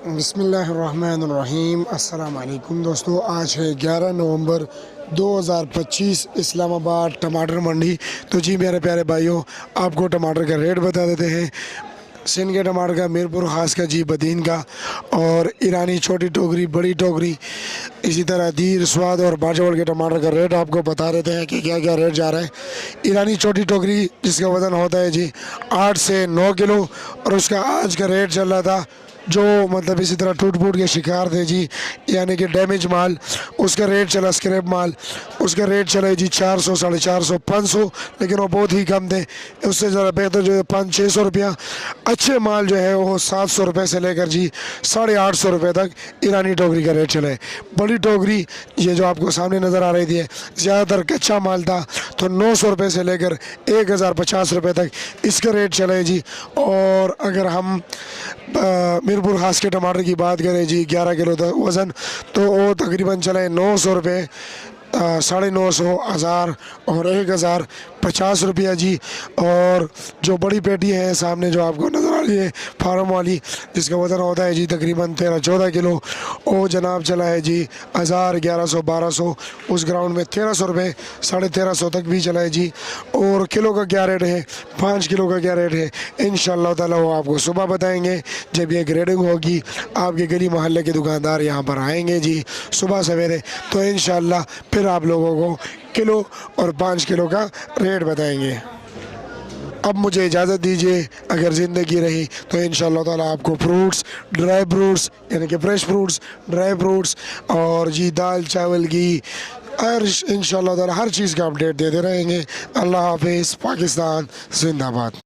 बिस्मिल्लाहिर्रहमानिर्रहीम। अस्सलाम वालेकुम दोस्तों, आज है 11 नवंबर 2025, इस्लामाबाद टमाटर मंडी। तो जी मेरे प्यारे भाइयों, आपको टमाटर का रेट बता देते हैं। सिंध के टमाटर का, मीरपुर ख़ास का, जी बदीन का, और ईरानी छोटी टोकरी, बड़ी टोकरी, इसी तरह दीर, स्वाद और बाजवड़ के टमाटर का रेट आपको बता देते हैं कि क्या क्या रेट जा रहा है। ईरानी छोटी टोकरी जिसका वज़न होता है जी 8 से 9 किलो, और उसका आज का रेट चल रहा था, जो मतलब इसी तरह टूट फूट के शिकार थे जी, यानी कि डैमेज माल, उसका रेट चला, स्क्रैप माल, उसका रेट चला जी 400, 450, 500, लेकिन वो बहुत ही कम थे। उससे ज़रा बेहतर जो है 500-600 रुपया। अच्छे माल जो है वो 700 रुपये से लेकर जी 850 रुपये तक ईरानी टोकरी का रेट चला है। बड़ी टोकरी ये जो आपको सामने नज़र आ रही थी, ज़्यादातर कच्चा माल था, तो 900 रुपये से लेकर 1050 रुपये तक इसका रेट चला है जी। और अगर हम मीरपुर ख़ास के टमाटर की बात करें जी, 11 किलो तक वज़न, तो वो तकरीबन चला है 900 रुपये, 950, 1000 और 1050 रुपया जी। और जो बड़ी पेटी है सामने जो आपको नज़र आ रही है फार्म वाली, जिसका वज़न होता है जी तकरीबन 13-14 किलो, वो जनाब चला है जी 1000, 1100, 1200। उस ग्राउंड में 1300 रुपये, 1350 तक भी चला है जी। और किलो का क्या रेट है, 5 किलो का क्या रेट है, इंशाअल्लाह ताला वो आपको सुबह बताएंगे जब ये ग्रेडिंग होगी। आपके गली मोहल्ले के दुकानदार यहाँ पर आएंगे जी सुबह सवेरे, तो इंशाअल्लाह फिर आप लोगों को किलो और 5 किलो का रेट बताएंगे। अब मुझे इजाज़त दीजिए, अगर ज़िंदगी रही तो इंशाअल्लाह ताला आपको फ्रूट्स, ड्राई फ्रूट्स यानी कि फ्रेश फ्रूट्स, ड्राई फ्रूट्स और जी दाल चावल घी, और इंशाअल्लाह ताला हर चीज़ का अपडेट देते रहेंगे। अल्लाह हाफिज़। पाकिस्तान जिंदाबाद।